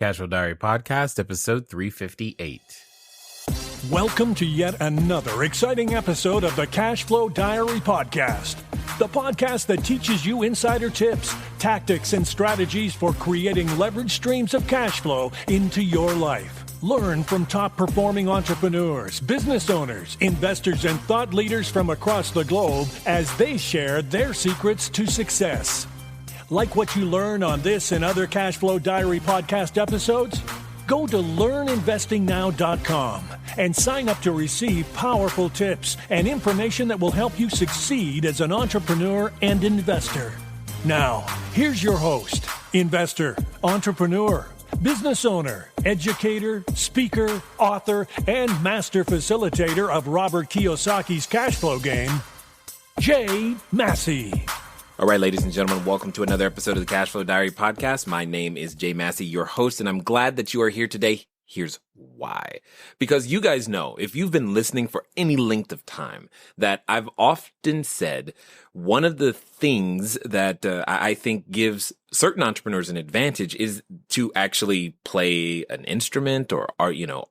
Casual Diary Podcast, episode 358. Welcome to yet another exciting episode of the Cash Flow Diary Podcast, the podcast that teaches you insider tips, tactics, and strategies for creating leverage streams of cash flow into your life. Learn from top-performing entrepreneurs, business owners, investors, and thought leaders from across the globe as they share their secrets to success. Like what you learn on this and other Cash Flow Diary podcast episodes? Go to learninvestingnow.com and sign up to receive powerful tips and information that will help you succeed as an entrepreneur and investor. Now, here's your host, investor, entrepreneur, business owner, educator, speaker, author, and master facilitator of Robert Kiyosaki's cash flow game, Jay Massey. All right, ladies and gentlemen, welcome to another episode of the Cash Flow Diary Podcast. My name is Jay Massey, your host, and I'm glad that you are here today. Here's why. Because you guys know, if you've been listening for any length of time, that I've often said one of the things that I think gives certain entrepreneurs an advantage is to actually play an instrument or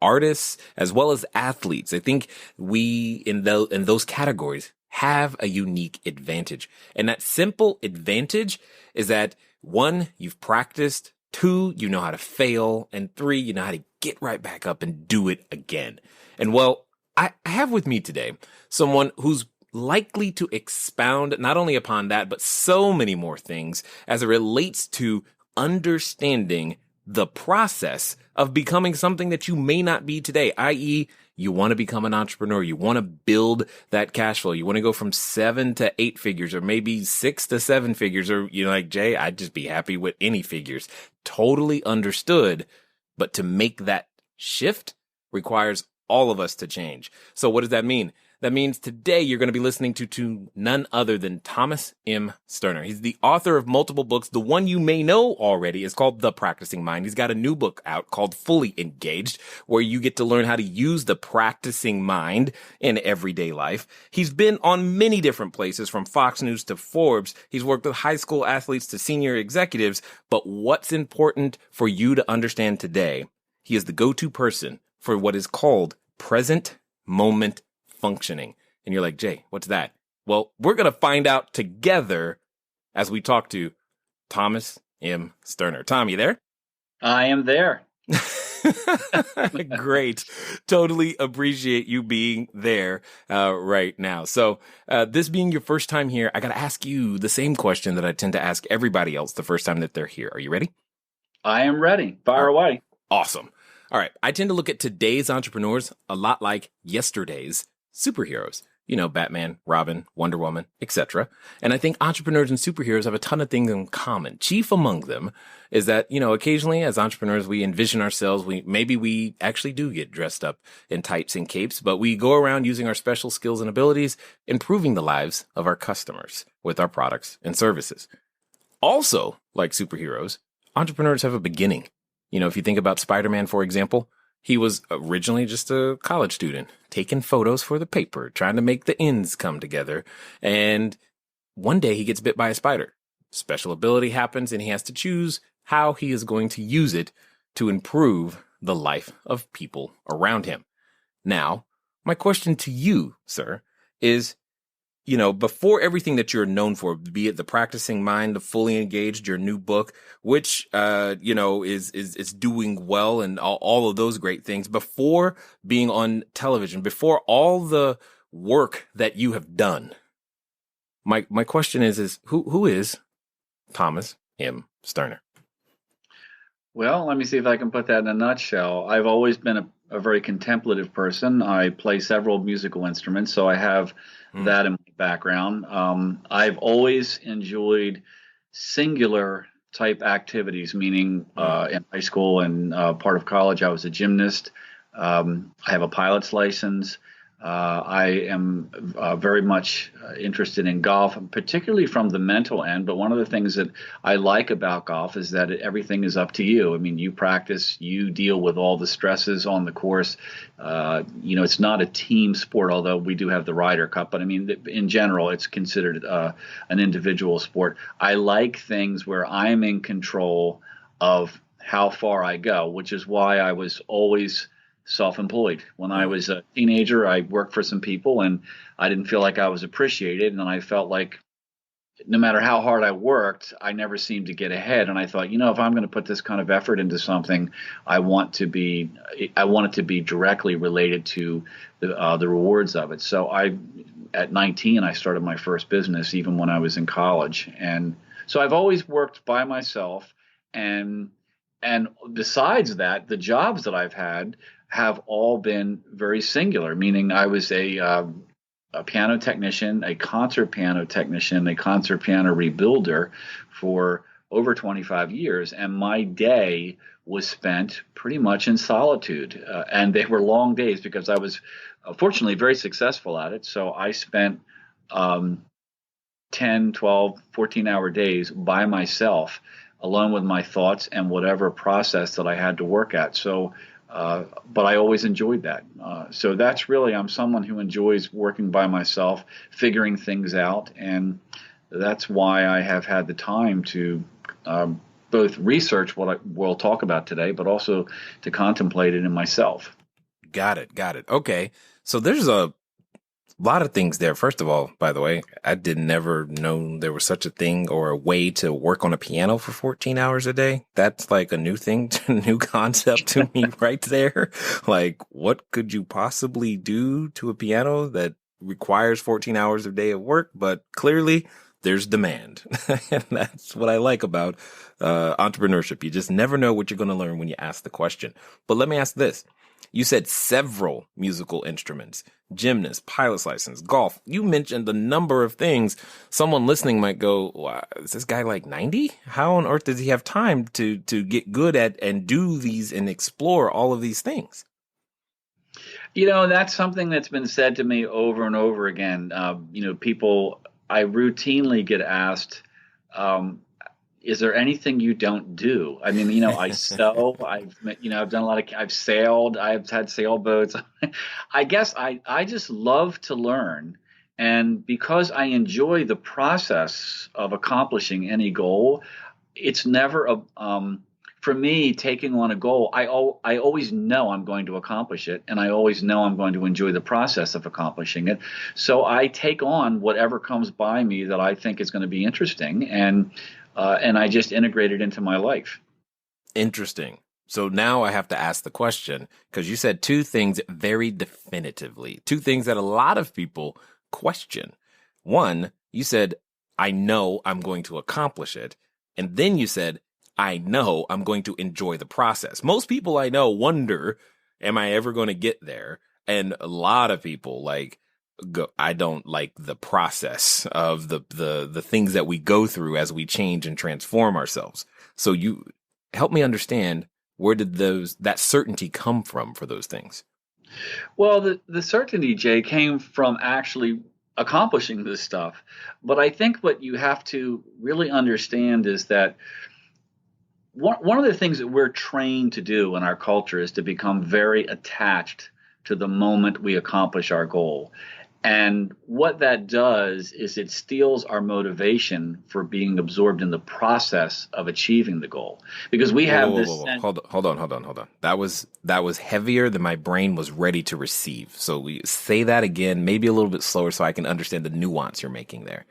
artists as well as athletes. I think we in those categories have a unique advantage. And that simple advantage is that 1, you've practiced, 2, you know how to fail, and 3, you know how to get right back up and do it again. And well, I have with me today someone who's likely to expound not only upon that, but so many more things as it relates to understanding the process of becoming something that you may not be today, i.e., you want to become an entrepreneur. You want to build that cash flow. You want to go from 7 to 8 figures or maybe 6 to 7 figures, or, like Jay, I'd just be happy with any figures. Totally understood. But to make that shift requires all of us to change. So what does that mean? That means today you're going to be listening to none other than Thomas M. Sterner. He's the author of multiple books. The one you may know already is called The Practicing Mind. He's got a new book out called Fully Engaged, where you get to learn how to use the practicing mind in everyday life. He's been on many different places, from Fox News to Forbes. He's worked with high school athletes to senior executives. But what's important for you to understand today, he is the go-to person for what is called present moment functioning. And you're like, Jay, what's that? Well, we're going to find out together as we talk to Thomas M. Sterner. Tom, you there? I am there. Great. Totally appreciate you being there right now. So this being your first time here, I got to ask you the same question that I tend to ask everybody else the first time that they're here. Are you ready? I am ready. Fire away. Awesome. All right. I tend to look at today's entrepreneurs a lot like yesterday's superheroes. Batman, Robin, Wonder Woman, etc. And I think entrepreneurs and superheroes have a ton of things in common. Chief among them is that, occasionally as entrepreneurs, we envision ourselves, we actually do get dressed up in tights and capes, but we go around using our special skills and abilities, improving the lives of our customers with our products and services. Also, like superheroes, entrepreneurs have a beginning. If you think about Spider-Man, for example, he was originally just a college student, taking photos for the paper, trying to make the ends come together. And one day he gets bit by a spider. Special ability happens, and he has to choose how he is going to use it to improve the life of people around him. Now, my question to you, sir, is, before everything that you're known for, be it The Practicing Mind, The Fully Engaged, your new book, which, is doing well and all of those great things, before being on television, before all the work that you have done, my question is who is Thomas M. Sterner? Well, let me see if I can put that in a nutshell. I've always been a very contemplative person. I play several musical instruments, so I have that in my background. I've always enjoyed singular type activities, meaning in high school and part of college, I was a gymnast. I have a pilot's license. I am very much interested in golf, particularly from the mental end. But one of the things that I like about golf is that everything is up to you. I mean, you practice, you deal with all the stresses on the course. It's not a team sport, although we do have the Ryder Cup. But I mean, in general, it's considered an individual sport. I like things where I'm in control of how far I go, which is why I was always self-employed. When I Mm. was a teenager, I worked for some people and I didn't feel like I was appreciated. And I felt like no matter how hard I worked, I never seemed to get ahead. And I thought, if I'm going to put this kind of effort into something, I want to be, I want it to be directly related to the rewards of it. So at 19, I started my first business, even when I was in college. And so I've always worked by myself. And, and besides that, the jobs that I've had have all been very singular, meaning I was a piano technician, a concert piano technician, a concert piano rebuilder for over 25 years. And my day was spent pretty much in solitude. And they were long days because I was fortunately very successful at it. So I spent um, 10, 12, 14-hour days by myself, alone with my thoughts and whatever process that I had to work at. So, but I always enjoyed that. So that's really, I'm someone who enjoys working by myself, figuring things out. And that's why I have had the time to both research what we'll talk about today, but also to contemplate it in myself. Got it. Got it. Okay. So there's a lot of things there. First of all, by the way, I did never know there was such a thing or a way to work on a piano for 14 hours a day. That's like a new thing, new concept to me right there. Like, what could you possibly do to a piano that requires 14 hours a day of work? But clearly there's demand. And that's what I like about entrepreneurship. You just never know what you're going to learn when you ask the question. But let me ask this. You said several musical instruments, gymnast, pilot's license, golf. You mentioned a number of things. Someone listening might go, wow, is this guy like 90? How on earth does he have time to get good at and do these and explore all of these things? That's something that's been said to me over and over again. People, I routinely get asked, um, is there anything you don't do? I mean, I sew, I've done I've sailed, I've had sailboats. I guess I just love to learn. And because I enjoy the process of accomplishing any goal, it's never for me taking on a goal. I always know I'm going to accomplish it, and I always know I'm going to enjoy the process of accomplishing it. So I take on whatever comes by me that I think is going to be interesting, and I just integrate it into my life. Interesting. So now I have to ask the question, because you said two things very definitively, two things that a lot of people question. One, you said, I know I'm going to accomplish it. And then you said, I know I'm going to enjoy the process. Most people I know wonder, am I ever going to get there? And a lot of people I don't like the process of the things that we go through as we change and transform ourselves. So you help me understand, where did that certainty come from for those things? Well, the certainty, Jay, came from actually accomplishing this stuff. But I think what you have to really understand is that one of the things that we're trained to do in our culture is to become very attached to the moment we accomplish our goal. And what that does is it steals our motivation for being absorbed in the process of achieving the goal. Because we Whoa, have whoa, whoa, this whoa, whoa. sense. Hold on. That was heavier than my brain was ready to receive. So we say that again, maybe a little bit slower so I can understand the nuance you're making there.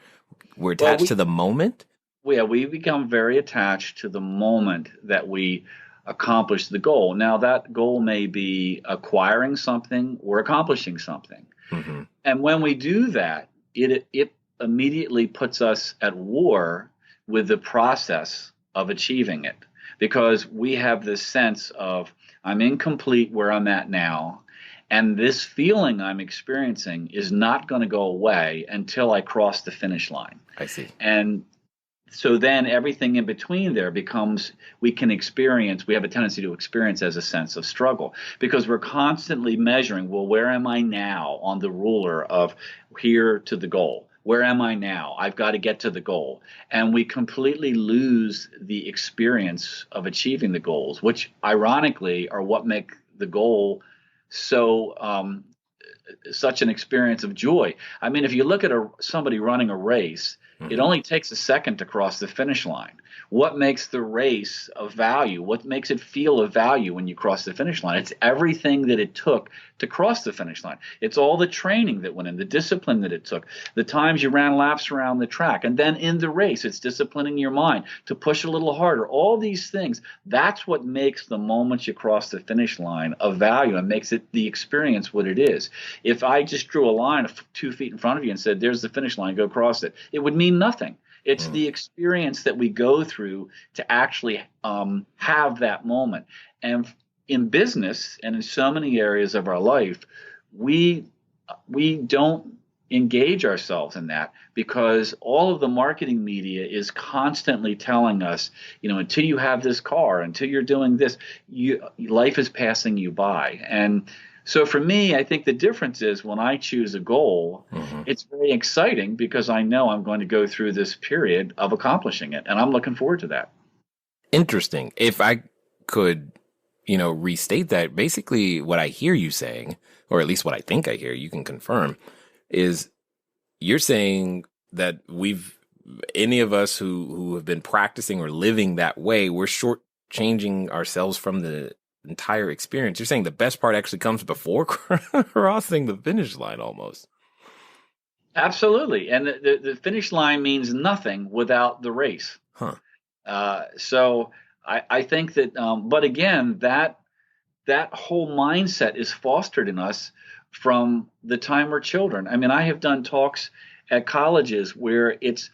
We're Well, attached to the moment? we become very attached to the moment that we accomplish the goal. Now, that goal may be acquiring something or accomplishing something. Mm-hmm. And when we do that, it immediately puts us at war with the process of achieving it, because we have this sense of, I'm incomplete where I'm at now, and this feeling I'm experiencing is not going to go away until I cross the finish line. I see. And so then everything in between there becomes, we have a tendency to experience as a sense of struggle, because we're constantly measuring, well, where am I now on the ruler of here to the goal? Where am I now? I've got to get to the goal. And we completely lose the experience of achieving the goals, which ironically are what make the goal such an experience of joy. I mean, if you look at somebody running a race, It only takes a second to cross the finish line. What makes the race of value? What makes it feel of value when you cross the finish line? It's everything that it took to cross the finish line. It's all the training that went in, the discipline that it took, the times you ran laps around the track. And then in the race, it's disciplining your mind to push a little harder. All these things, that's what makes the moment you cross the finish line of value and makes it the experience what it is. If I just drew a line 2 feet in front of you and said, there's the finish line, go cross it, it would mean nothing. It's the experience that we go through to actually have that moment. And in business and in so many areas of our life, we don't engage ourselves in that because all of the marketing media is constantly telling us, until you have this car, until you're doing this, life is passing you by. And so for me, I think the difference is when I choose a goal, it's very exciting because I know I'm going to go through this period of accomplishing it, and I'm looking forward to that. Interesting. If I could, restate that, basically what I hear you saying, or at least what I think I hear, you can confirm, is you're saying that any of us who have been practicing or living that way, we're shortchanging ourselves from the entire experience. You're saying the best part actually comes before crossing the finish line almost. Absolutely. And the finish line means nothing without the race. So I think that, but again, that whole mindset is fostered in us from the time we're children. I mean, I have done talks at colleges where it's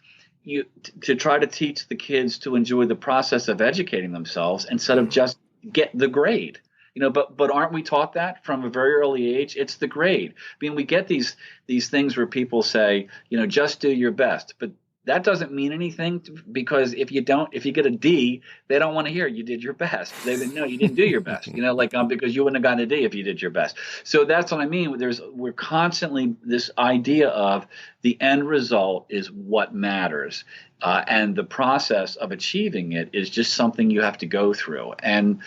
to try to teach the kids to enjoy the process of educating themselves instead of just get the grade. But aren't we taught that from a very early age? It's the grade. I mean, we get these things where people say, just do your best, but that doesn't mean anything because if you get a D, they don't want to hear you did your best. They would know you didn't do your best, because you wouldn't have gotten a D if you did your best. So that's what I mean. We're constantly this idea of the end result is what matters. And the process of achieving it is just something you have to go through. And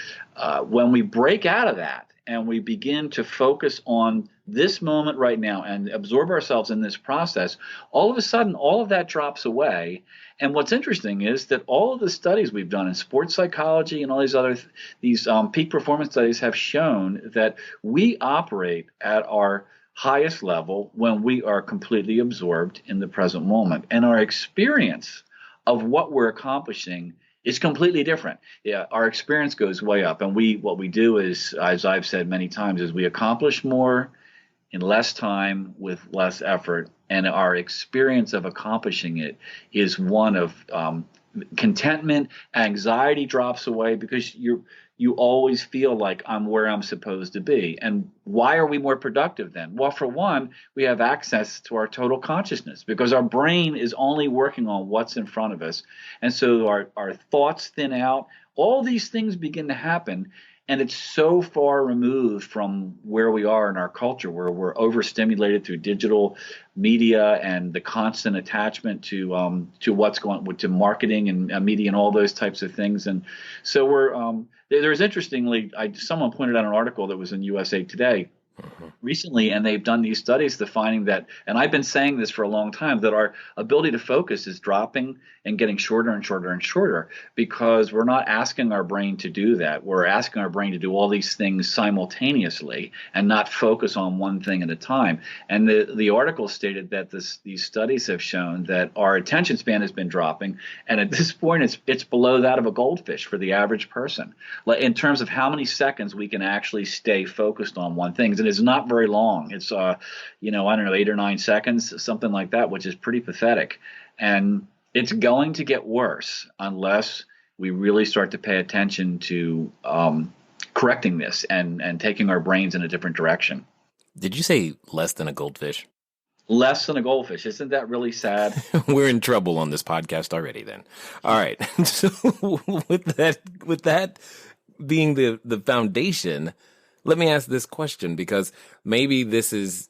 when we break out of that and we begin to focus on this moment right now and absorb ourselves in this process, all of a sudden, all of that drops away. And what's interesting is that all of the studies we've done in sports psychology and all these peak performance studies have shown that we operate at our highest level when we are completely absorbed in the present moment. And our experience of what we're accomplishing is completely different. Yeah, our experience goes way up. And what we do is, as I've said many times, is we accomplish more in less time with less effort. And our experience of accomplishing it is one of contentment. Anxiety drops away because you always feel like I'm where I'm supposed to be. And why are we more productive then? Well, for one, we have access to our total consciousness because our brain is only working on what's in front of us. And so our thoughts thin out. All these things begin to happen. And it's so far removed from where we are in our culture, where we're overstimulated through digital media and the constant attachment to what's going to marketing and media and all those types of things. And so there's interestingly, someone pointed out an article that was in USA Today recently, and they've done these studies, the finding that, and I've been saying this for a long time, that our ability to focus is dropping and getting shorter and shorter and shorter because we're not asking our brain to do that. We're asking our brain to do all these things simultaneously and not focus on one thing at a time. And the article stated that these studies have shown that our attention span has been dropping, and at this point it's below that of a goldfish for the average person, in terms of how many seconds we can actually stay focused on one thing. And it's not very long. It's, I don't know, 8 or 9 seconds, something like that, which is pretty pathetic. And it's going to get worse unless we really start to pay attention to correcting this and taking our brains in a different direction. Did you say less than a goldfish? Less than a goldfish. Isn't that really sad? We're in trouble on this podcast already then. All right. So with that being the foundation, let me ask this question, because maybe this is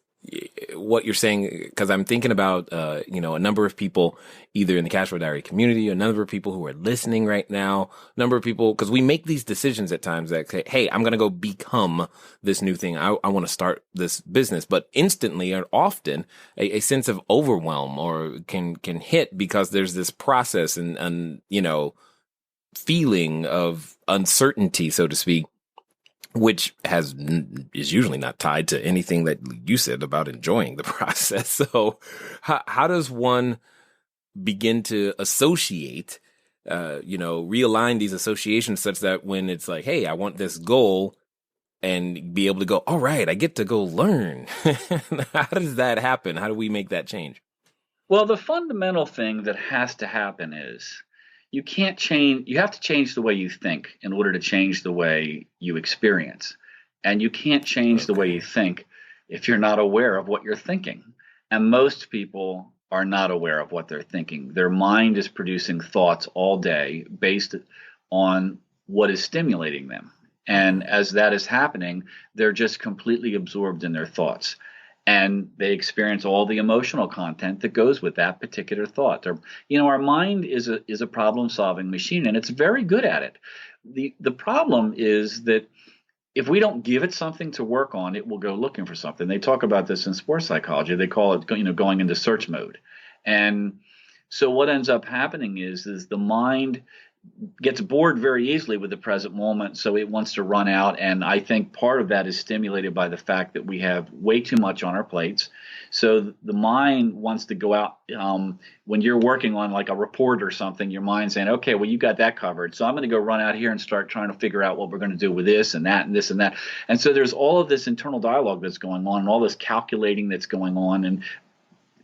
what you're saying, because I'm thinking about, a number of people either in the Cashflow Diary community, a number of people who are listening right now, a number of people, because we make these decisions at times that say, hey, I'm going to go become this new thing. I want to start this business, but instantly or often a sense of overwhelm or can hit because there's this process and feeling of uncertainty, so to speak, which is usually not tied to anything that you said about enjoying the process. So how does one begin to associate, realign these associations such that when it's like, hey, I want this goal, and be able to go, all right, I get to go learn. How does that happen? How do we make that change? Well, the fundamental thing that has to happen is you have to change the way you think in order to change the way you experience. And you can't change the way you think if you're not aware of what you're thinking. And most people are not aware of what they're thinking. Their mind is producing thoughts all day based on what is stimulating them. And as that is happening, they're just completely absorbed in their thoughts. And they experience all the emotional content that goes with that particular thought. Our mind is a problem-solving machine, and it's very good at it. The problem is that if we don't give it something to work on, it will go looking for something. They talk about this in sports psychology. They call it, going into search mode. And so what ends up happening is the mind gets bored very easily with the present moment, so it wants to run out. And I think part of that is stimulated by the fact that we have way too much on our plates. So the mind wants to go out. When you're working on like a report or something, your mind's saying, okay, well, you got that covered, so I'm going to go run out here and start trying to figure out what we're going to do with this and that and this and that. And so there's all of this internal dialogue that's going on and all this calculating that's going on,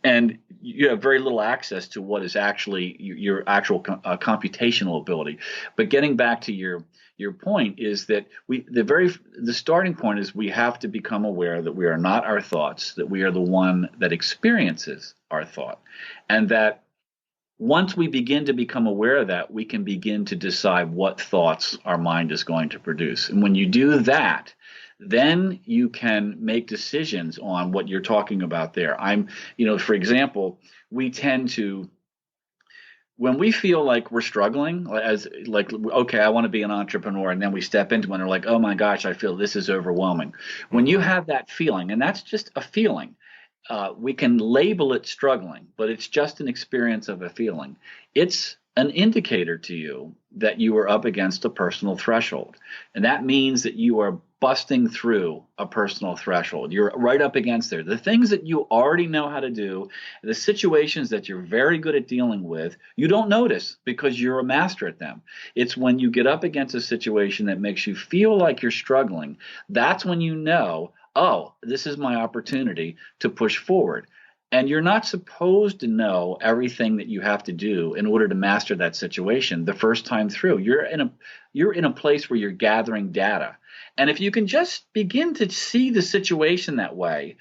and you have very little access to what is actually your actual computational ability. But getting back to your point is that the starting point is we have to become aware that we are not our thoughts, that we are the one that experiences our thought, and that once we begin to become aware of that, we can begin to decide what thoughts our mind is going to produce. And when you do that, then you can make decisions on what you're talking about there. For example, we tend to, when we feel like we're struggling, okay, I want to be an entrepreneur, and then we step into it and we're like, oh my gosh, I feel this is overwhelming. When you have that feeling, and that's just a feeling, we can label it struggling, but it's just an experience of a feeling. It's an indicator to you that you are up against a personal threshold. And that means that you are busting through a personal threshold. You're right up against there. The things that you already know how to do, the situations that you're very good at dealing with, you don't notice because you're a master at them. It's when you get up against a situation that makes you feel like you're struggling, that's when you know, oh, this is my opportunity to push forward. And you're not supposed to know everything that you have to do in order to master that situation the first time through. You're in a place where you're gathering data. And if you can just begin to see the situation that way,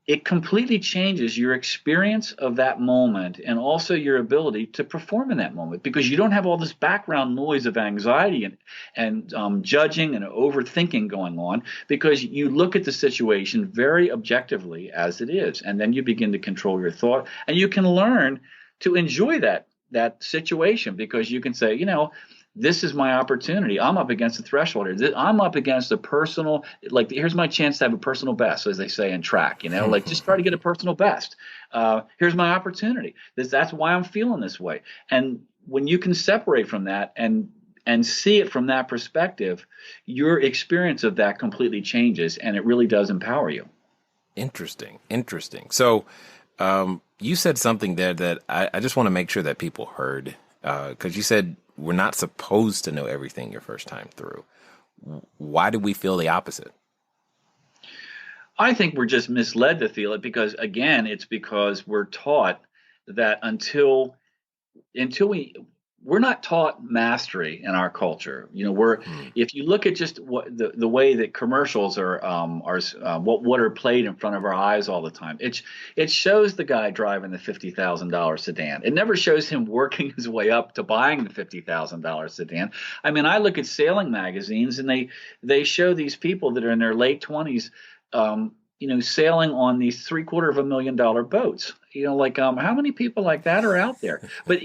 it completely changes your experience of that moment and also your ability to perform in that moment, because you don't have all this background noise of anxiety and judging and overthinking going on, because you look at the situation very objectively as it is, and then you begin to control your thought, and you can learn to enjoy that situation, because you can say, this is my opportunity. I'm up against the threshold here. I'm up against a personal, here's my chance to have a personal best, as they say in track, just try to get a personal best. Here's my opportunity. That's why I'm feeling this way. And when you can separate from that and see it from that perspective, your experience of that completely changes, and it really does empower you. Interesting. So you said something there that I just want to make sure that people heard, because you said we're not supposed to know everything your first time through. Why do we feel the opposite? I think we're just misled to feel it because, again, it's because we're taught that until we're not taught mastery in our culture. If you look at just what the way that commercials are what are played in front of our eyes all the time, it shows the guy driving the $50,000 sedan. It never shows him working his way up to buying the $50,000 sedan. I mean, I look at sailing magazines and they show these people that are in their late 20s sailing on these $750,000 boats. Like how many people like that are out there? But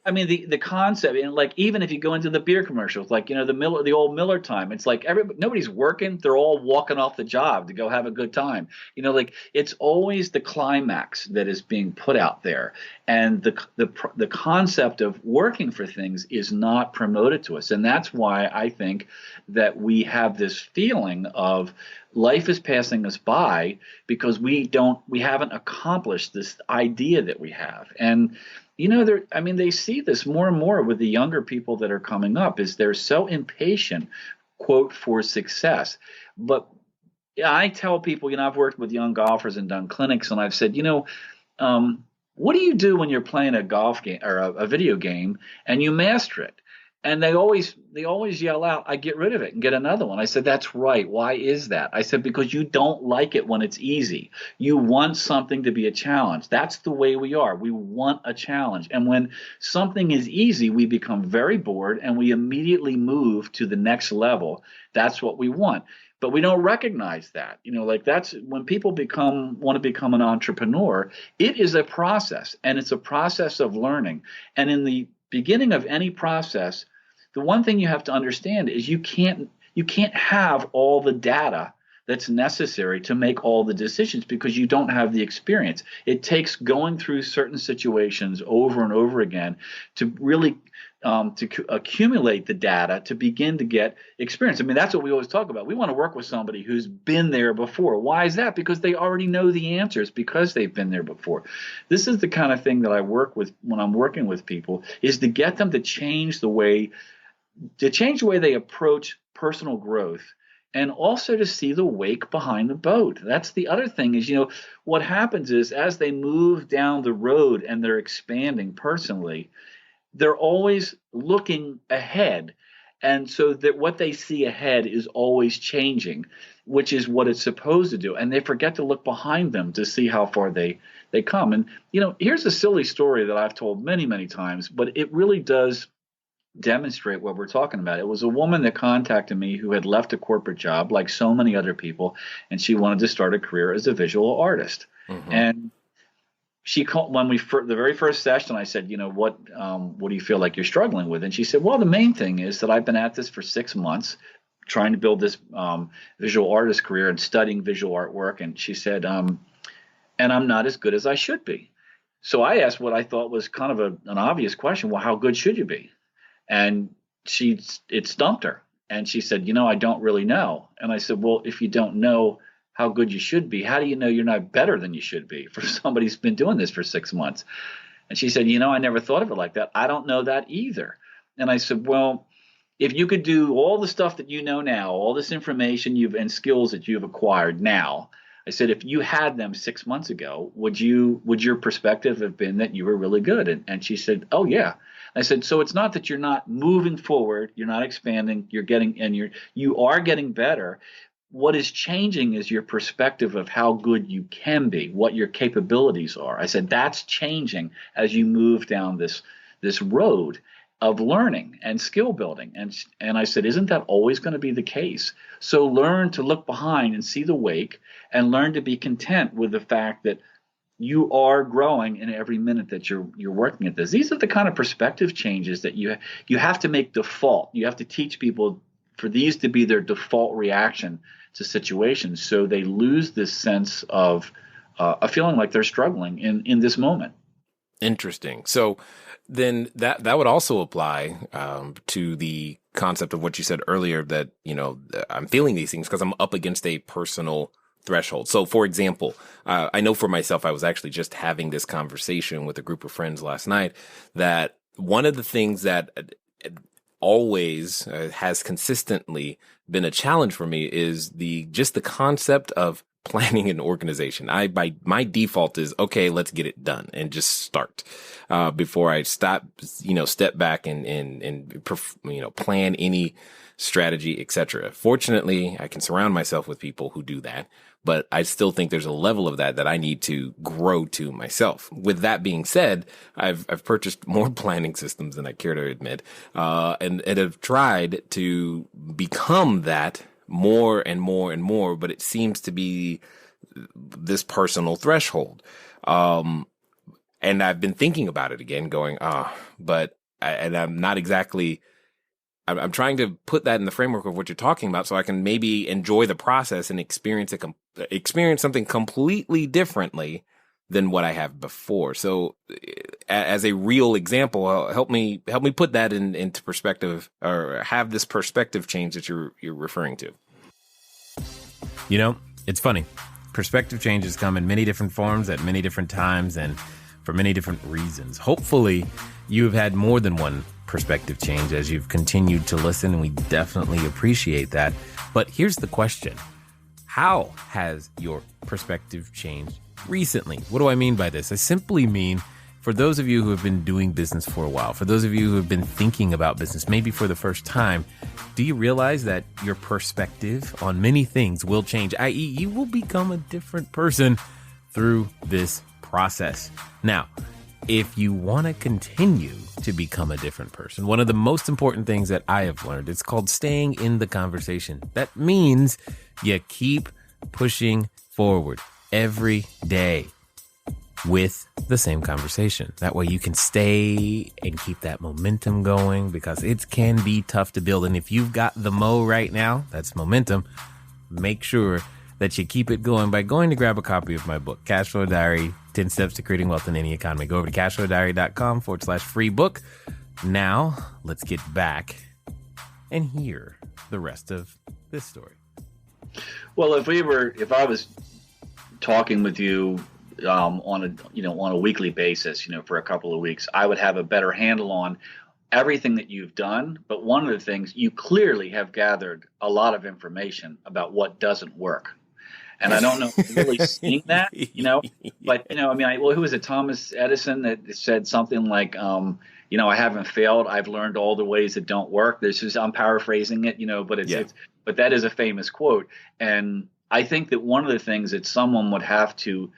I mean, the concept, and like even if you go into the beer commercials, like the old Miller time, it's like nobody's working; they're all walking off the job to go have a good time. Like it's always the climax that is being put out there, and the concept of working for things is not promoted to us, and that's why I think that we have this feeling of life is passing us by because we haven't accomplished this idea that we have. And they see this more and more with the younger people that are coming up, is they're so impatient, quote, for success. But I tell people, I've worked with young golfers and done clinics, and I've said, what do you do when you're playing a golf game or a video game and you master it? And they always yell out, I get rid of it and get another one. I said, that's right. Why is that? I said, because you don't like it when it's easy. You want something to be a challenge. That's the way we are. We want a challenge. And when something is easy, we become very bored and we immediately move to the next level. That's what we want. But we don't recognize that. Like that's when people want to become an entrepreneur, it is a process, and it's a process of learning. And in the beginning of any process, the one thing you have to understand is you can't have all the data that's necessary to make all the decisions because you don't have the experience. It takes going through certain situations over and over again to really accumulate the data to begin to get experience. I mean, that's what we always talk about. We want to work with somebody who's been there before. Why is that? Because they already know the answers because they've been there before. This is the kind of thing that I work with when I'm working with people, is to get them to change the way they approach personal growth, and also to see the wake behind the boat. That's the other thing is, what happens is as they move down the road and they're expanding personally, they're always looking ahead. And so that what they see ahead is always changing, which is what it's supposed to do. And they forget to look behind them to see how far they come. And, here's a silly story that I've told many, many times, but it really does demonstrate what we're talking about. It was a woman that contacted me who had left a corporate job like so many other people, and she wanted to start a career as a visual artist. Mm-hmm. And she called when the very first session. I said, what do you feel like you're struggling with? And she said, well, the main thing is that I've been at this for 6 months, trying to build this visual artist career and studying visual artwork. And she said, and I'm not as good as I should be. So I asked what I thought was kind of an obvious question. Well, how good should you be? And it stumped her. And she said, I don't really know. And I said, well, if you don't know how good you should be, how do you know you're not better than you should be for somebody who's been doing this for 6 months? And she said, I never thought of it like that. I don't know that either. And I said, well, if you could do all the stuff that you know now, all this information and skills that you've acquired now, I said, if you had them 6 months ago, would your perspective have been that you were really good? And she said, oh yeah. I said, so it's not that you're not moving forward, you're not expanding, you are getting better. What is changing is your perspective of how good you can be, what your capabilities are. I said, that's changing as you move down this road of learning and skill building. And I said, isn't that always going to be the case? So learn to look behind and see the wake, and learn to be content with the fact that you are growing in every minute that you're working at this. These are the kind of perspective changes that you have to make default. You have to teach people for these to be their default reaction to situations, so they lose this sense of a feeling like they're struggling in this moment. Interesting. So then that would also apply to the concept of what you said earlier, that, I'm feeling these things because I'm up against a personal threshold. So for example, I know for myself, I was actually just having this conversation with a group of friends last night, that one of the things that always has consistently been a challenge for me is the concept of planning an organization. My default is, okay, let's get it done and just start, before I step back and plan any strategy, etc. Fortunately, I can surround myself with people who do that, but I still think there's a level of that I need to grow to myself. With that being said, I've purchased more planning systems than I care to admit, and have tried to become that more and more and more, but it seems to be this personal threshold. And I've been thinking about it again, going, and I'm not exactly, I'm trying to put that in the framework of what you're talking about so I can maybe enjoy the process and experience something completely differently than what I have before. So as a real example, help me put that into perspective, or have this perspective change that you're referring to. You know, it's funny. Perspective changes come in many different forms at many different times and for many different reasons. Hopefully, you've had more than one perspective change as you've continued to listen, and we definitely appreciate that. But here's the question. How has your perspective changed recently? What do I mean by this? I simply mean, for those of you who have been doing business for a while, for those of you who have been thinking about business, maybe for the first time, do you realize that your perspective on many things will change, i.e., you will become a different person through this process? Now, if you want to continue to become a different person, one of the most important things that I have learned, it's called staying in the conversation. That means you keep pushing forward every day with the same conversation. That way you can stay and keep that momentum going, because it can be tough to build. And if you've got the mo right now, that's momentum, make sure that you keep it going by going to grab a copy of my book, Cashflow Diary, 10 Steps to Creating Wealth in Any Economy. Go over to cashflowdiary.com/free book. Now, let's get back and hear the rest of this story. Well, if I was talking with you on a weekly basis, for a couple of weeks, I would have a better handle on everything that you've done. But one of the things, you clearly have gathered a lot of information about what doesn't work. And I don't know if you're really seeing that, but, who was it? Thomas Edison that said something like, I haven't failed. I've learned all the ways that don't work. I'm paraphrasing it, but that is a famous quote. And I think that one of the things that someone would have to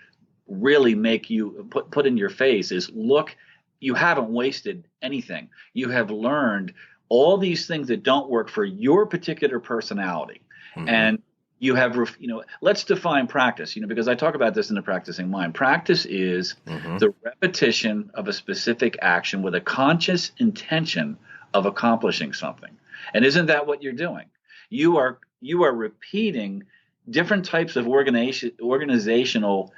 really make you put in your face is, look, you haven't wasted anything. You have learned all these things that don't work for your particular personality. Mm-hmm. And you have, let's define practice, because I talk about this in the Practicing Mind. Practice is the repetition of a specific action with a conscious intention of accomplishing something. And isn't that what you're doing? You are repeating different types of organizational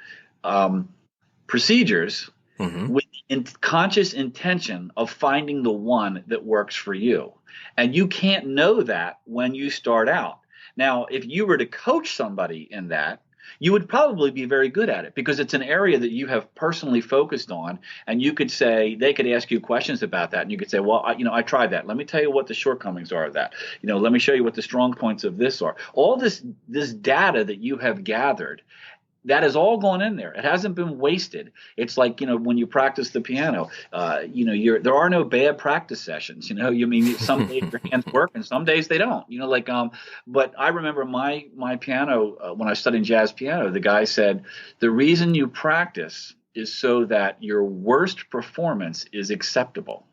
procedures with conscious intention of finding the one that works for you. And you can't know that when you start out. Now, if you were to coach somebody in that, you would probably be very good at it, because it's an area that you have personally focused on. And you could say, they could ask you questions about that. And you could say, well, I tried that. Let me tell you what the shortcomings are of that. Let me show you what the strong points of this are. All this data that you have gathered, that has all gone in there. It hasn't been wasted. It's like, when you practice the piano, there are no bad practice sessions. Some days your hands work and some days they don't. But I remember my piano when I was studying jazz piano. The guy said the reason you practice is so that your worst performance is acceptable.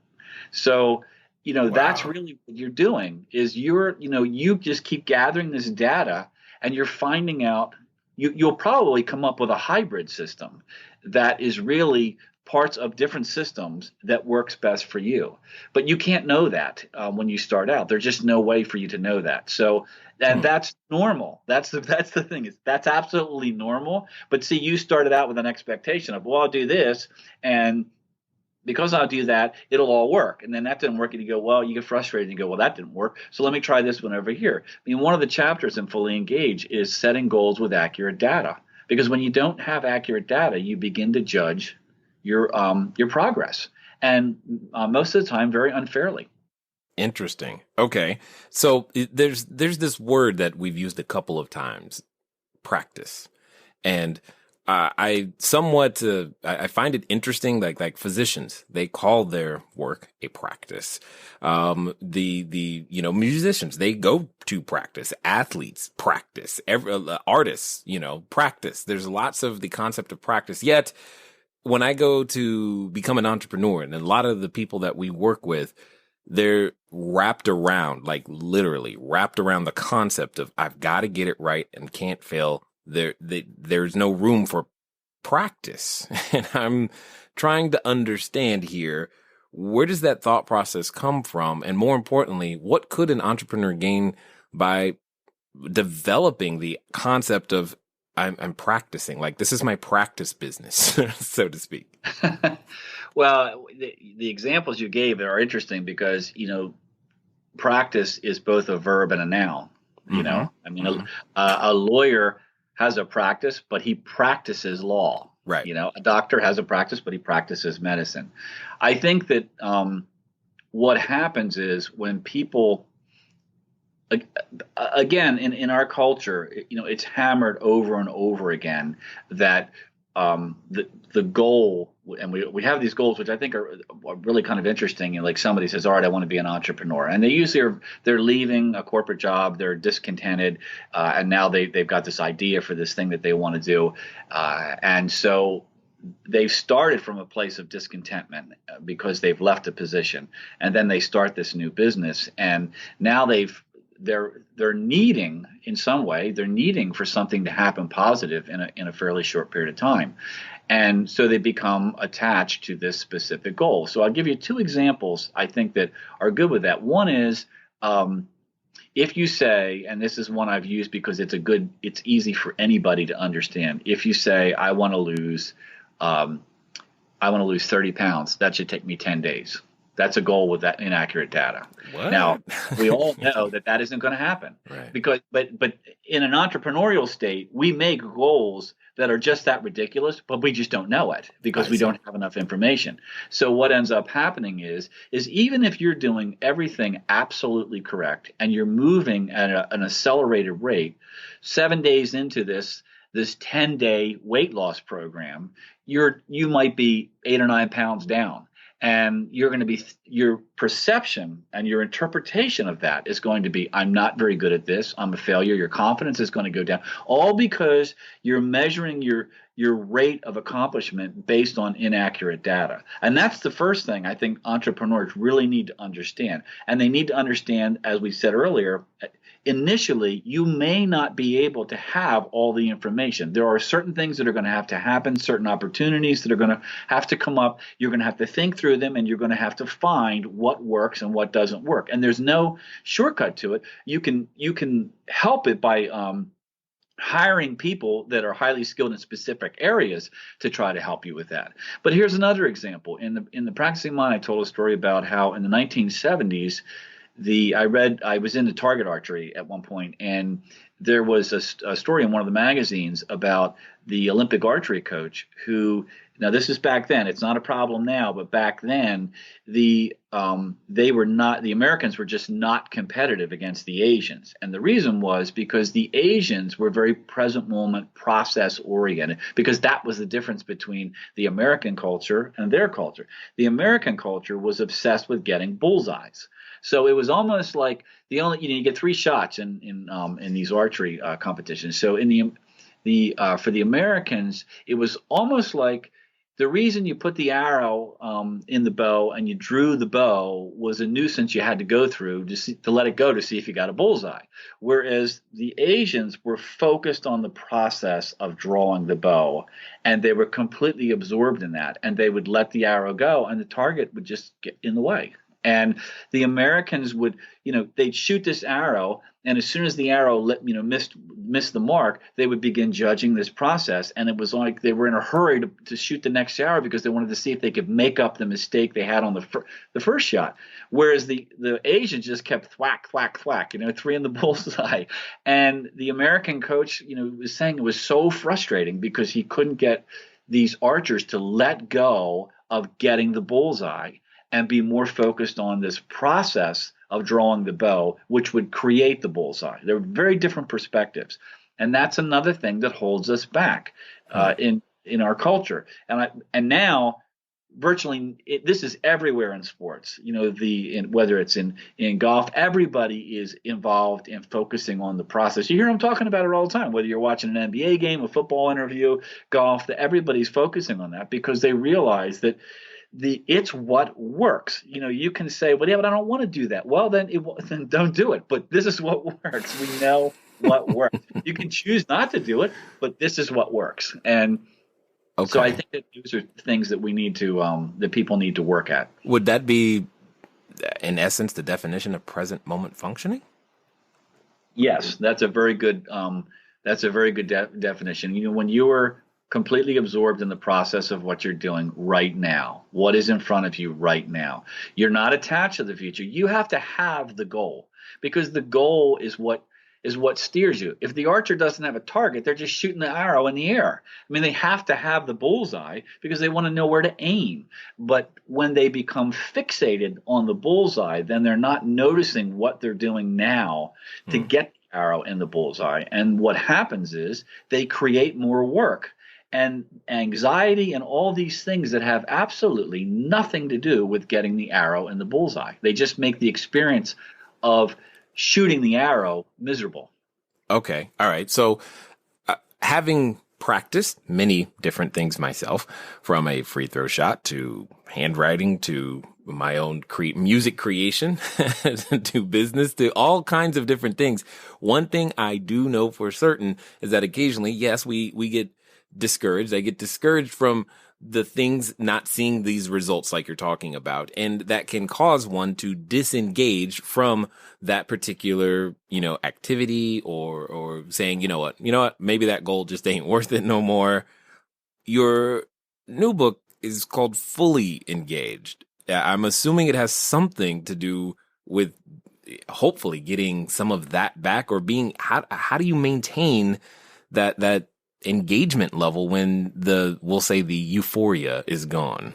So wow. That's really what you're doing. Is you just keep gathering this data, and you're finding out. You'll probably come up with a hybrid system that is really parts of different systems that works best for you. But you can't know that when you start out. There's just no way for you to know that. So, and that's normal. That's the thing. That's absolutely normal. But see, you started out with an expectation of, well, I'll do this, and because I'll do that, it'll all work. And then that didn't work, and you go, well, you get frustrated and you go, well, that didn't work, so let me try this one over here. One of the chapters in Fully Engage is setting goals with accurate data. Because when you don't have accurate data, you begin to judge your progress. And most of the time, very unfairly. Interesting. Okay. So there's this word that we've used a couple of times, practice. And I somewhat I find it interesting, like physicians, they call their work a practice. The musicians, they go to practice. Athletes practice. Artists, practice. There's lots of the concept of practice. Yet when I go to become an entrepreneur, and a lot of the people that we work with, they're literally wrapped around the concept of I've got to get it right and can't fail there's no room for practice. And I'm trying to understand here, where does that thought process come from? And more importantly, what could an entrepreneur gain by developing the concept of I'm practicing, like this is my practice business, so to speak? Well, the examples you gave are interesting because, practice is both a verb and a noun. I mean, a lawyer has a practice, but he practices law. Right. A doctor has a practice, but he practices medicine. I think that what happens is when people, again, in our culture, it's hammered over and over again that the goal, and we have these goals, which I think are really kind of interesting. Like somebody says, all right, I want to be an entrepreneur. And they usually they're leaving a corporate job, they're discontented, and now they've got this idea for this thing that they want to do. And so they've started from a place of discontentment because they've left a position. And then they start this new business. And now they're needing, in some way, they're needing for something to happen positive in a fairly short period of time. And so they become attached to this specific goal. So I'll give you two examples I think that are good with that. One is if you say, and this is one I've used because it's easy for anybody to understand. If you say, I want to lose 30 pounds, that should take me 10 days. That's a goal with that inaccurate data. What? Now, we all know that isn't going to happen. Right. Because, but in an entrepreneurial state, we make goals that are just that ridiculous, but we just don't know it because we don't have enough information. So what ends up happening is even if you're doing everything absolutely correct and you're moving at an accelerated rate, 7 days into this 10-day weight loss program, you might be 8 or 9 pounds down. And you're going to be, your perception and your interpretation of that is going to be, I'm not very good at this, I'm a failure. Your confidence is going to go down, all because you're measuring your rate of accomplishment based on inaccurate data. And that's the first thing I think entrepreneurs really need to understand. And they need to understand, as we said earlier, initially, you may not be able to have all the information. There are certain things that are going to have to happen, certain opportunities that are going to have to come up. You're going to have to think through them, and you're going to have to find what works and what doesn't work. And there's no shortcut to it. You can help it by hiring people that are highly skilled in specific areas to try to help you with that. But here's another example. In the Practicing Mind, I told a story about how in the 1970s, I was into target archery at one point, and there was a story in one of the magazines about the Olympic archery coach who, now this is back then, it's not a problem now, but back then the Americans were just not competitive against the Asians. And the reason was because the Asians were very present moment, process oriented, because that was the difference between the American culture and their culture. The American culture was obsessed with getting bullseyes. So it was almost like you get 3 shots in these archery competitions. So for the Americans, it was almost like the reason you put the arrow in the bow and you drew the bow was a nuisance you had to go through to let it go to see if you got a bullseye. Whereas the Asians were focused on the process of drawing the bow, and they were completely absorbed in that, and they would let the arrow go, and the target would just get in the way. And the Americans would, they'd shoot this arrow, and as soon as the arrow missed the mark, they would begin judging this process. And it was like they were in a hurry to shoot the next arrow because they wanted to see if they could make up the mistake they had on the first shot. Whereas the Asians just kept thwack, thwack, thwack, 3 in the bullseye. And the American coach, was saying it was so frustrating because he couldn't get these archers to let go of getting the bullseye and be more focused on this process of drawing the bow, which would create the bullseye. They're very different perspectives. And that's another thing that holds us back in our culture. And now, virtually, this is everywhere in sports. Whether it's in golf, everybody is involved in focusing on the process. You hear them talking about it all the time, whether you're watching an NBA game, a football interview, golf, that everybody's focusing on that because they realize that it's what works. You can say, well, yeah, but I don't want to do that. Well, then don't do it. But this is what works. We know what works. You can choose not to do it, but this is what works. And so I think that those are things that we need to, that people need to work at. Would that be, in essence, the definition of present moment functioning? Yes, that's a very good definition. You know, when you are completely absorbed in the process of what you're doing right now, what is in front of you right now, you're not attached to the future. You have to have the goal, because the goal is what steers you. If the archer doesn't have a target, they're just shooting the arrow in the air. I mean, they have to have the bullseye because they want to know where to aim. But when they become fixated on the bullseye, then they're not noticing what they're doing now to get the arrow in the bullseye. And what happens is they create more work and anxiety and all these things that have absolutely nothing to do with getting the arrow in the bullseye. They just make the experience of shooting the arrow miserable. Okay. All right. So having practiced many different things myself, from a free throw shot to handwriting to my own music creation to business to all kinds of different things, one thing I do know for certain is that occasionally, yes, we get discouraged. I get discouraged from the things not seeing these results like you're talking about. And that can cause one to disengage from that particular, activity or saying, you know what, maybe that goal just ain't worth it no more. Your new book is called Fully Engaged. I'm assuming it has something to do with hopefully getting some of that back, or being, how do you maintain that engagement level when we'll say the euphoria is gone?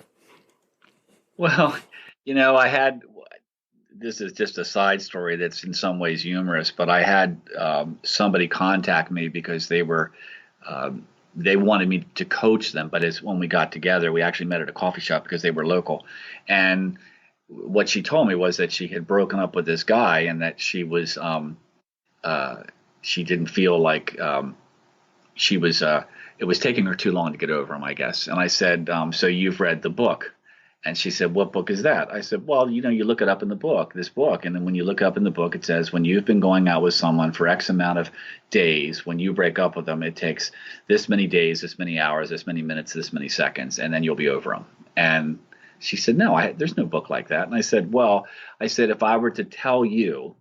Well, this is just a side story that's in some ways humorous, but I had somebody contact me because they wanted me to coach them. But when we got together, we actually met at a coffee shop because they were local. And what she told me was that she had broken up with this guy, and that she didn't feel like it was taking her too long to get over him, I guess. And I said, so you've read the book? And she said, what book is that? I said, well, you look it up in this book. And then when you look up in the book, it says, when you've been going out with someone for X amount of days, when you break up with them, it takes this many days, this many hours, this many minutes, this many seconds, and then you'll be over them. And she said, no, there's no book like that. And I said, if I were to tell you,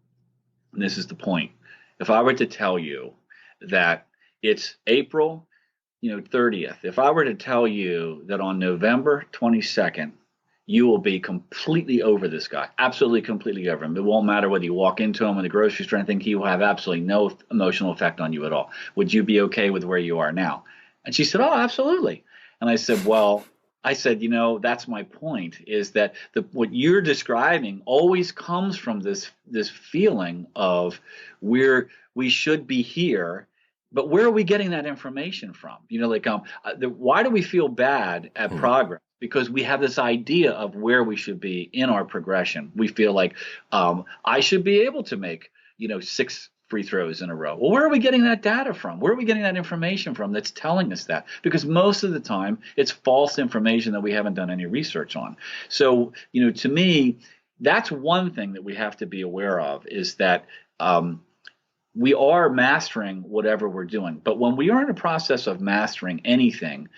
and this is the point, if I were to tell you that it's April 30th, if I were to tell you that on November 22nd, you will be completely over this guy, absolutely completely over him. It won't matter whether you walk into him in the grocery store and think he will have absolutely no emotional effect on you at all. Would you be okay with where you are now? And she said, oh, absolutely. And I said, that's my point, is that what you're describing always comes from this feeling of we should be here. But where are we getting that information from? Why do we feel bad at progress? Because we have this idea of where we should be in our progression. We feel like I should be able to make 6 free throws in a row. Well, where are we getting that data from? Where are we getting that information from that's telling us that? Because most of the time it's false information that we haven't done any research on. So, to me, that's one thing that we have to be aware of, is that we are mastering whatever we're doing. But when we are in a process of mastering anything,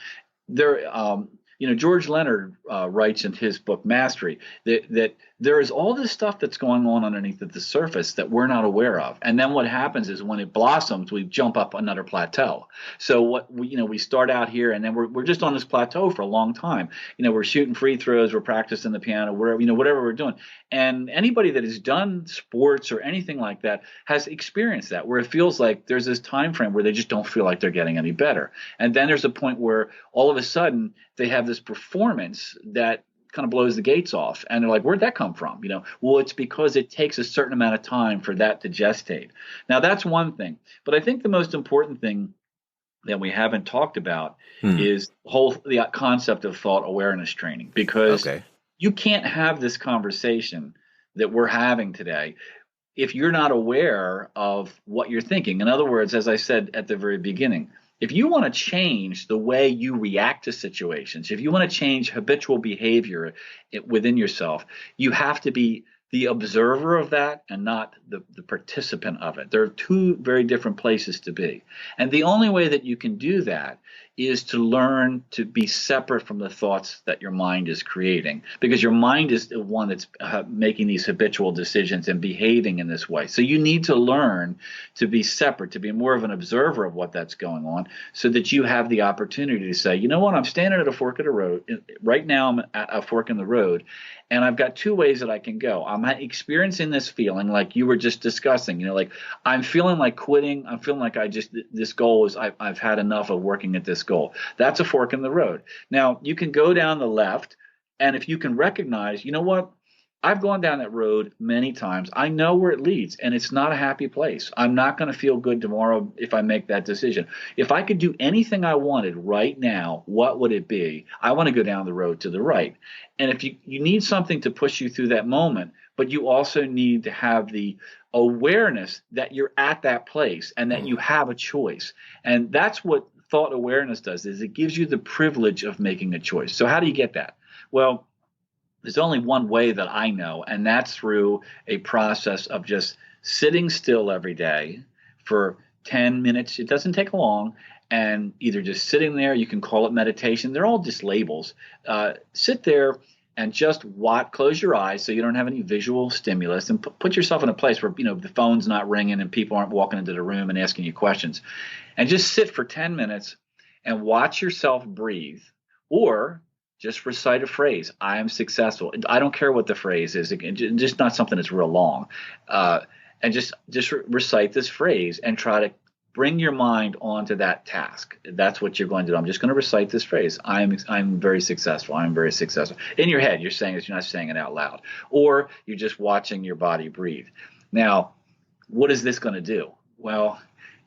George Leonard writes in his book Mastery that there is all this stuff that's going on underneath the surface that we're not aware of. And then what happens is when it blossoms, we jump up another plateau. So we start out here, and then we're just on this plateau for a long time. We're shooting free throws, we're practicing the piano, whatever we're doing. And anybody that has done sports or anything like that has experienced that, where it feels like there's this time frame where they just don't feel like they're getting any better. And then there's a point where all of a sudden they have this performance that kind of blows the gates off, and they're like, where'd that come from? Well, it's because it takes a certain amount of time for that to gestate. Now, that's one thing, but I think the most important thing that we haven't talked about is the concept of thought awareness training, because you can't have this conversation that we're having today if you're not aware of what you're thinking. In other words, as I said at the very beginning, if you want to change the way you react to situations, if you want to change habitual behavior within yourself, you have to be the observer of that and not the participant of it. There are two very different places to be. And the only way that you can do that is to learn to be separate from the thoughts that your mind is creating, because your mind is the one that's making these habitual decisions and behaving in this way. So you need to learn to be separate, to be more of an observer of what that's going on, so that you have the opportunity to say, you know what, I'm standing at a fork of the road. Right now I'm at a fork in the road, and I've got two ways that I can go. I'm experiencing this feeling like you were just discussing, like I'm feeling like quitting. I'm feeling like this goal is, I've had enough of working at this goal. That's a fork in the road. Now you can go down the left, and if you can recognize, you know what, I've gone down that road many times. I know where it leads, and it's not a happy place. I'm not going to feel good tomorrow if I make that decision. If I could do anything I wanted right now, what would it be? I want to go down the road to the right. And if you need something to push you through that moment, but you also need to have the awareness that you're at that place and that you have a choice. And that's what thought awareness does, is it gives you the privilege of making a choice. So how do you get that? Well, there's only one way that I know, and that's through a process of just sitting still every day for 10 minutes. It doesn't take long. And either just sitting there, you can call it meditation. They're all just labels. Sit there and just watch, close your eyes so you don't have any visual stimulus, and put yourself in a place where, the phone's not ringing and people aren't walking into the room and asking you questions. And just sit for 10 minutes and watch yourself breathe, or just recite a phrase. I am successful. I don't care what the phrase is. Just not something that's real long. And just recite this phrase and try to bring your mind onto that task. That's what you're going to do. I'm just going to recite this phrase. I'm very successful. I'm very successful. In your head, you're saying it. You're not saying it out loud. Or you're just watching your body breathe. Now, what is this going to do? Well,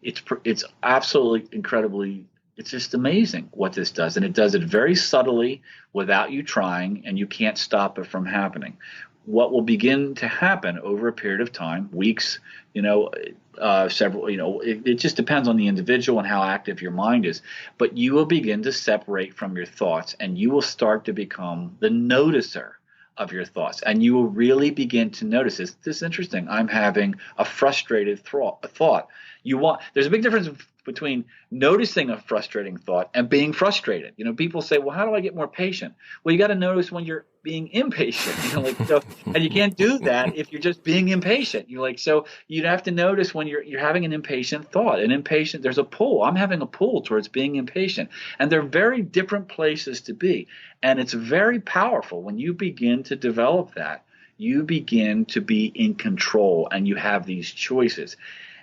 it's absolutely incredibly. It's just amazing what this does. And it does it very subtly without you trying, and you can't stop it from happening. What will begin to happen over a period of time, weeks, several, it just depends on the individual and how active your mind is. But you will begin to separate from your thoughts, and you will start to become the noticer of your thoughts. And you will really begin to notice this. This is interesting. I'm having a frustrated thought. There's a big difference between noticing a frustrating thought and being frustrated. People say, well, how do I get more patient? Well, you got to notice when you're being impatient, and you can't do that if you're just being impatient. So you'd have to notice when you're having an impatient thought. There's a pull. I'm having a pull towards being impatient. And they're very different places to be. And it's very powerful when you begin to develop that. You begin to be in control, and you have these choices.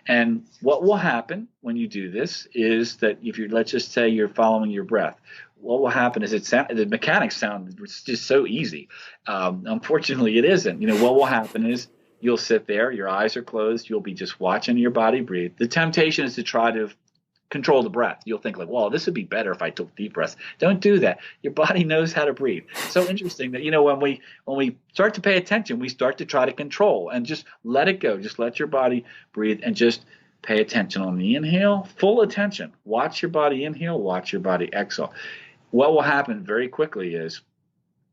And what will happen when you do this is that let's just say you're following your breath. What will happen is the mechanics sound just so easy. Unfortunately, it isn't. What will happen is you'll sit there, your eyes are closed, you'll be just watching your body breathe. The temptation is to try to control the breath. You'll think like, well, this would be better if I took deep breaths. Don't do that. Your body knows how to breathe. It's so interesting that, when we start to pay attention, we start to try to control, and just let it go. Just let your body breathe and just pay attention on the inhale, full attention. Watch your body inhale, watch your body exhale. What will happen very quickly is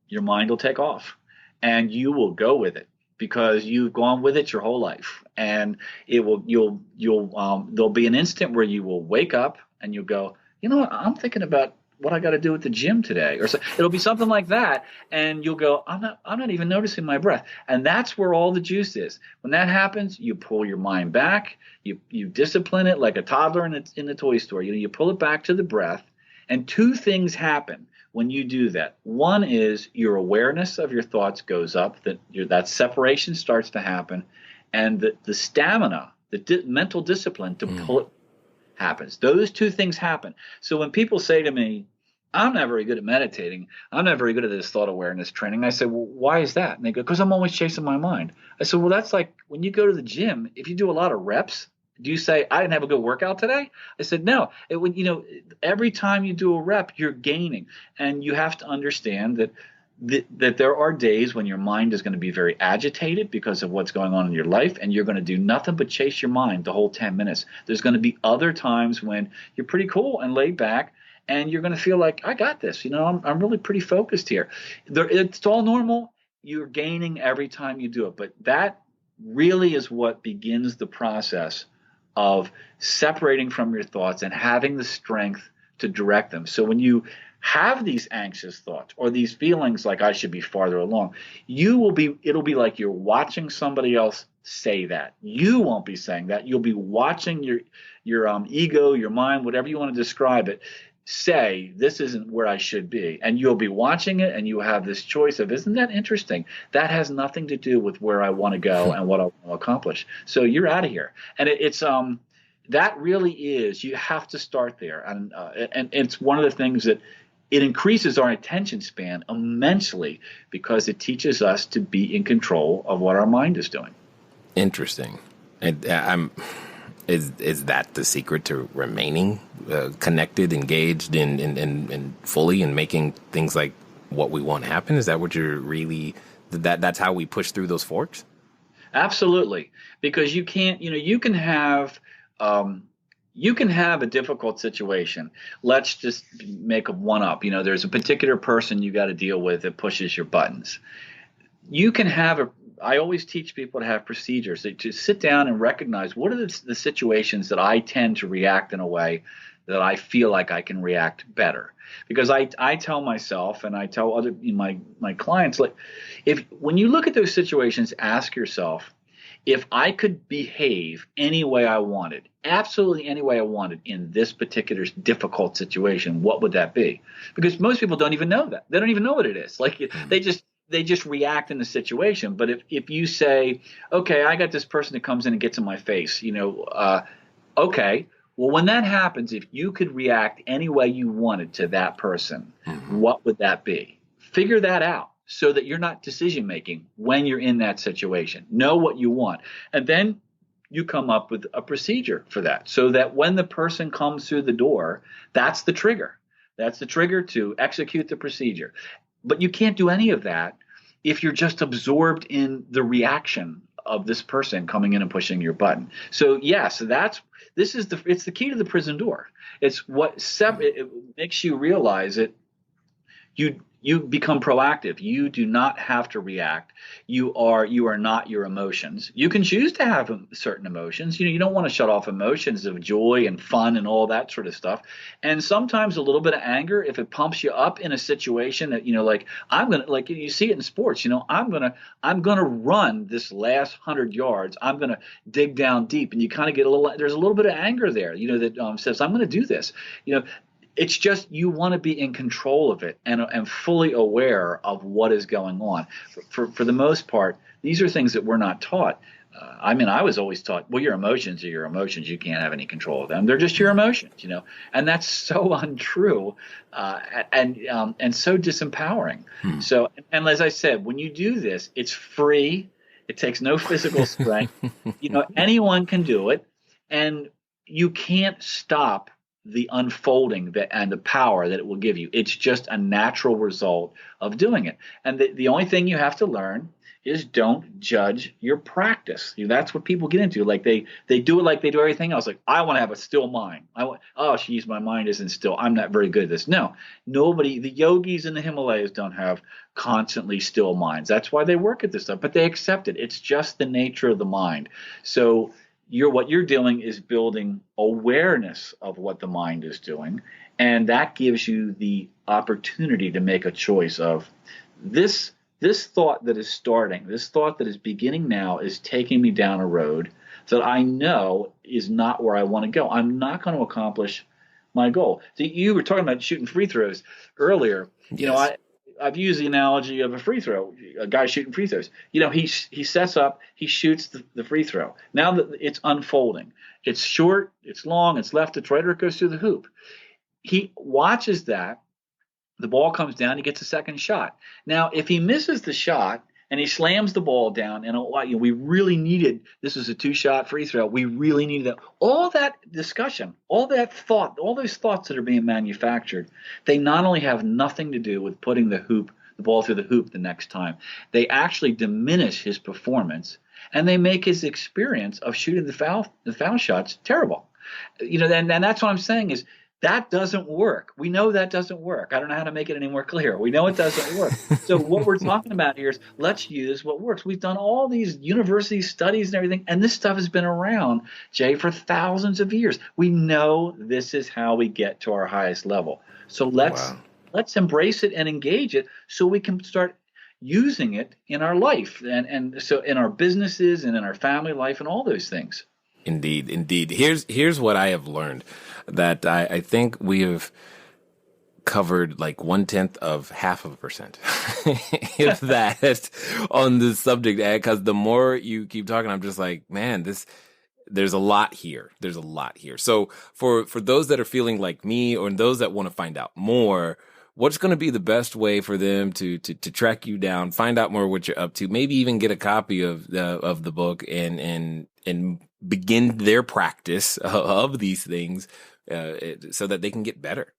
your mind will take off, and you will go with it, because you've gone with it your whole life. And there'll be an instant where you will wake up and you'll go, you know what, I'm thinking about what I got to do at the gym today, or so. It'll be something like that, and you'll go, I'm not even noticing my breath. And that's where all the juice is. When that happens, you pull your mind back, you discipline it like a toddler in the toy store. You pull it back to the breath, and two things happen when you do that. One is your awareness of your thoughts goes up, that separation starts to happen, and the stamina, the mental discipline to pull it happens. Those two things happen. So when people say to me, I'm not very good at meditating, I'm not very good at this thought awareness training, I say, well, why is that? And they go, because I'm always chasing my mind. I said, well, that's like when you go to the gym, if you do a lot of reps, do you say, I didn't have a good workout today? I said, no. Every time you do a rep, you're gaining. And you have to understand that there are days when your mind is going to be very agitated because of what's going on in your life, and you're going to do nothing but chase your mind the whole 10 minutes. There's going to be other times when you're pretty cool and laid back, and you're going to feel like, I got this. I'm really pretty focused here. It's all normal. you're gaining every time you do it. But that really is what begins the process of separating from your thoughts and having the strength to direct them. So when you have these anxious thoughts or these feelings like I should be farther along, it'll be like you're watching somebody else say that. You won't be saying that. You'll be watching your ego, your mind, whatever you want to describe it, say this isn't where I should be. And you'll be watching it and you have this choice of, isn't that interesting? That has nothing to do with where I want to go and what I want to accomplish. So you're out of here. And it's that really is, you have to start there. And it's one of the things that it increases our attention span immensely because it teaches us to be in control of what our mind is doing. Interesting. Is that the secret to remaining connected, engaged, and fully in making things like what we want happen? Is that what you're really? That's how we push through those forks? Absolutely, because you can't. You can have. You can have a difficult situation. Let's just make one up. There's a particular person you got to deal with that pushes your buttons. You can have I always teach people to have procedures, to sit down and recognize what are the situations that I tend to react in a way that I feel like I can react better. Because I tell myself and I tell other my clients, like, when you look at those situations, ask yourself, if I could behave any way I wanted, absolutely any way I wanted in this particular difficult situation, what would that be? Because most people don't even know that. They don't even know what it is. Like they just react in the situation. But if you say, okay, I got this person that comes in and gets in my face, okay, well, when that happens, if you could react any way you wanted to that person, what would that be? Figure that out so that you're not decision making when you're in that situation. Know what you want. And then you come up with a procedure for that so that when the person comes through the door, that's the trigger. That's the trigger to execute the procedure. But you can't do any of that if you're just absorbed in the reaction of this person coming in and pushing your button. So yes, it's the key to the prison door. It's what it makes you realize that you become proactive. You do not have to react. You are not your emotions. You can choose to have certain emotions. You don't want to shut off emotions of joy and fun and all that sort of stuff. And sometimes a little bit of anger, if it pumps you up in a situation that, like you see it in sports, I'm gonna run this last 100 yards. I'm gonna dig down deep, and you kind of get there's a little bit of anger there, that says I'm gonna do this. It's just you want to be in control of it and fully aware of what is going on. For the most part, these are things that we're not taught. I was always taught, well, your emotions are your emotions. You can't have any control of them. They're just your emotions, and that's so untrue and so disempowering. So, and as I said, when you do this, it's free. It takes no physical strength. Anyone can do it, and you can't stop the unfolding and the power that it will give you. It's just a natural result of doing it. And the only thing you have to learn is don't judge your practice. That's what people get into. Like they do it like they do everything else. Like, I want to have a still mind. My mind isn't still. I'm not very good at this. No, nobody, the yogis in the Himalayas don't have constantly still minds. That's why they work at this stuff, but they accept it. It's just the nature of the mind. So what you're doing is building awareness of what the mind is doing, and that gives you the opportunity to make a choice of this thought that is starting, this thought that is beginning now is taking me down a road that I know is not where I want to go. I'm not going to accomplish my goal. So you were talking about shooting free throws earlier. Yes. I've used the analogy of a free throw, a guy shooting free throws. He sets up, he shoots the free throw. Now that it's unfolding, it's short, it's long, it's left, it's right, or it goes through the hoop. He watches that. The ball comes down, he gets a second shot. Now, if he misses the shot and he slams the ball down, and we really needed, this was a 2-shot free throw, we really needed that. All that discussion, all that thought, all those thoughts that are being manufactured, they not only have nothing to do with putting the ball through the hoop the next time, they actually diminish his performance, and they make his experience of shooting the foul shots terrible. And that's what I'm saying is, That doesn't work. We know that doesn't work. I don't know how to make it any more clear. We know it doesn't work. So what we're talking about here is let's use what works. We've done all these university studies and everything, and this stuff has been around, Jay, for thousands of years. We know this is how we get to our highest level. So let's embrace it and engage it so we can start using it in our life and so in our businesses and in our family life and all those things. Indeed, indeed. Here's what I have learned, that I think we have covered like 1/10 of 0.5%, if that, on this subject. Because the more you keep talking, I'm just like, man, there's a lot here. There's a lot here. So for those that are feeling like me, or those that want to find out more, what's going to be the best way for them to track you down, find out more what you're up to, maybe even get a copy of the book and begin their practice of these things, so that they can get better?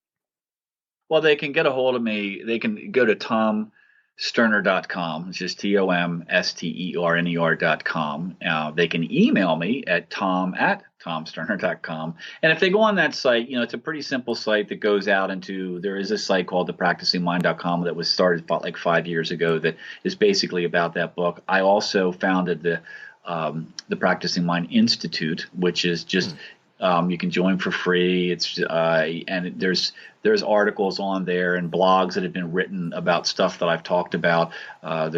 Well, they can get a hold of me. They can go to tomsterner.com. It's just TOMSTERNER.com. They can email me at tom@tomsterner.com. And if they go on that site, it's a pretty simple site that goes out into, there is a site called thepracticingmind.com that was started about like 5 years ago that is basically about that book. I also founded the Practicing Mind Institute, which is just you can join for free. It's and there's articles on there and blogs that have been written about stuff that I've talked about. I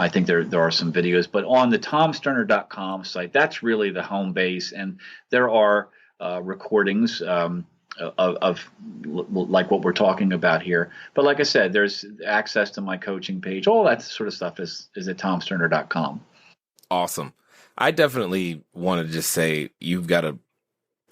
think there are some videos, but on the tomsterner.com site, that's really the home base, and there are recordings of like what we're talking about here. But like I said, there's access to my coaching page. All that sort of stuff is at tomsterner.com. Awesome. I definitely want to just say you've got an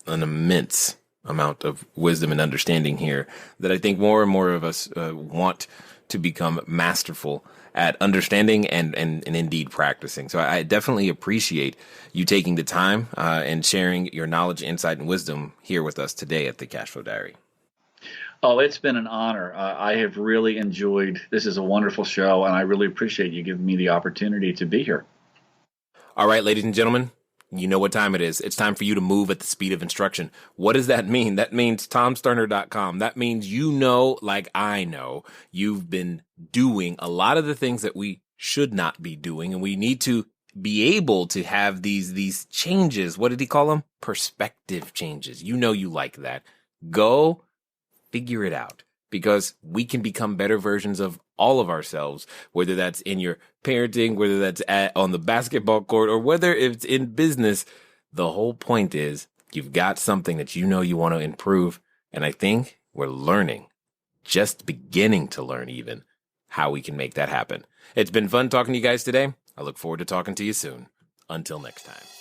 immense amount of wisdom and understanding here that I think more and more of us want to become masterful at understanding and indeed practicing. So I definitely appreciate you taking the time and sharing your knowledge, insight, and wisdom here with us today at the Cashflow Diary. Oh, it's been an honor. I have really enjoyed, this is a wonderful show, and I really appreciate you giving me the opportunity to be here. All right, ladies and gentlemen, you know what time it is. It's time for you to move at the speed of instruction. What does that mean? That means tomsterner.com. That means like I know, you've been doing a lot of the things that we should not be doing, and we need to be able to have these changes. What did he call them? Perspective changes. You like that. Go figure it out, because we can become better versions of all of ourselves, whether that's in your parenting, whether that's on the basketball court, or whether it's in business. The whole point is you've got something that you want to improve. And I think we're learning, just beginning to learn even, how we can make that happen. It's been fun talking to you guys today. I look forward to talking to you soon. Until next time.